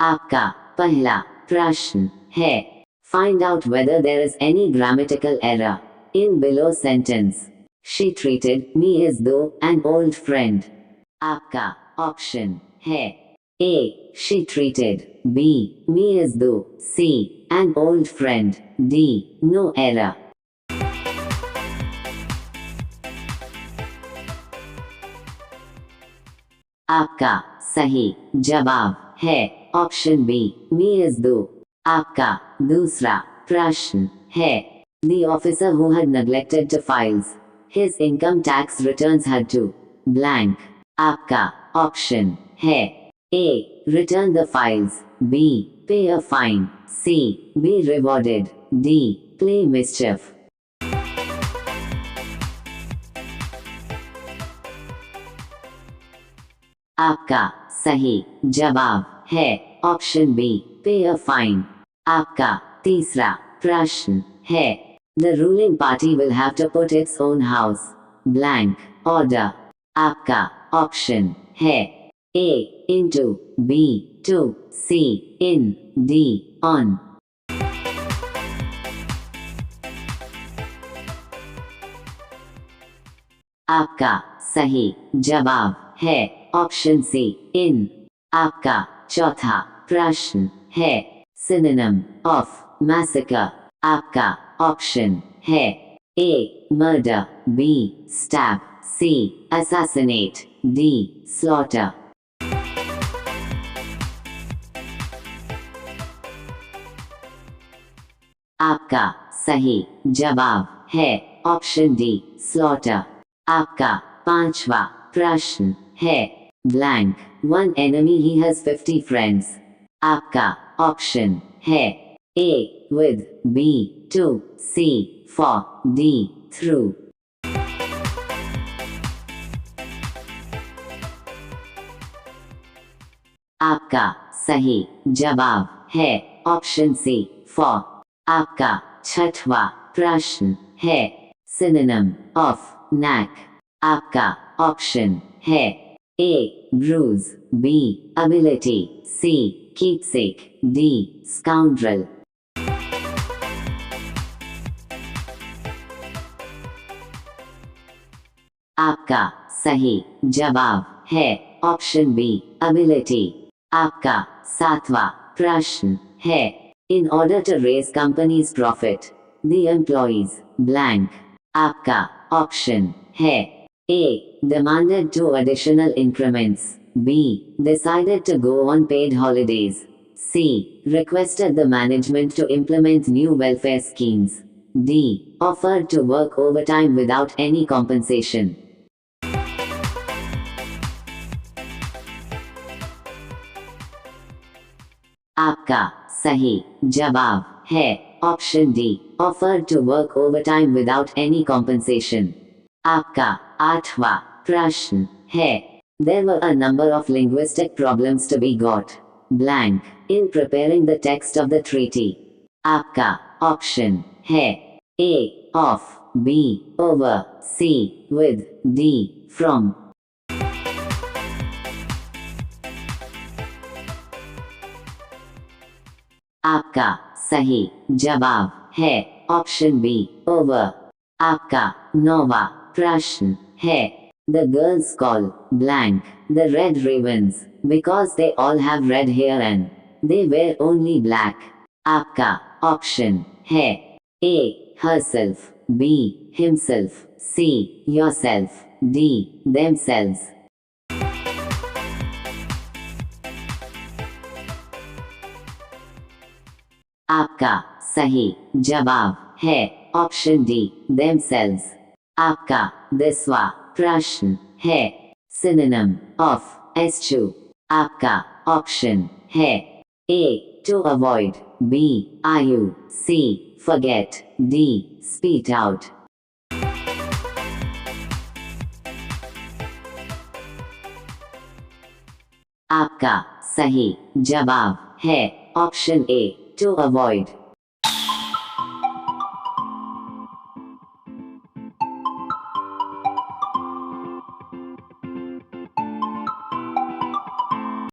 आपका पहला प्रश्न है, find out whether there is any grammatical error in below sentence. She treated me as though an old friend. आपका option है A. She treated B. me as though C. an old friend D. no error. आपका सही जवाब है option B me is दो। आपका दूसरा प्रश्न है, The officer who had neglected to files his income tax returns had to blank. आपका ऑप्शन है A. return the files B. pay a fine C. be rewarded D. play mischief. आपका सही जवाब है ऑप्शन बी पे a fine. आपका तीसरा प्रश्न है, the ruling party will have to put its own house blank order. आपका ऑप्शन है A into B to C in D on. आपका सही जवाब है ऑप्शन सी इन। आपका चौथा प्रश्न है, सिनोनिम ऑफ मैसेकर। आपका ऑप्शन है ए मर्डर बी स्टैब सी असैसिनेट डी स्लॉटर। आपका सही जवाब है ऑप्शन डी स्लॉटर। आपका पांचवा प्रश्न है, blank one enemy he has 50 friends. आपका ऑप्शन है A with B to C for D through. आपका सही जवाब है ऑप्शन सी फॉर। आपका छठवा प्रश्न है, सिनोनिम ऑफ नैक। आपका ऑप्शन है ए ब्रूज बी एबिलिटी सी कीपसेक डी स्काउंड्रल। आपका सही जवाब है ऑप्शन बी एबिलिटी। आपका सातवां प्रश्न है, in order to raise companies profit the employees blank. आपका ऑप्शन है A. demanded 2 additional increments B. decided to go on paid holidays C. requested the management to implement new welfare schemes D. offered to work overtime without any compensation. आपका सही जवाब है option D offered to work overtime without any compensation. आपका आठवां प्रश्न है, There were a number of linguistic problems to be got blank in preparing the text of the treaty. आपका option है A. of B. over C. with D. from. आपका सही जवाब है ऑप्शन बी over. आपका नौवां प्रश्न है, The girls call blank the red ravens because they all have red hair and they wear only black. आपका ऑप्शन है A. herself B. himself C. yourself D. themselves. आपका सही जवाब है ऑप्शन डी themselves. आपका 10वां प्रश्न है, सिनोनिम ऑफ एस्चू। आपका ऑप्शन है A. to avoid B. आयु C. forget D. spit out. आपका सही जवाब है ऑप्शन A. to avoid.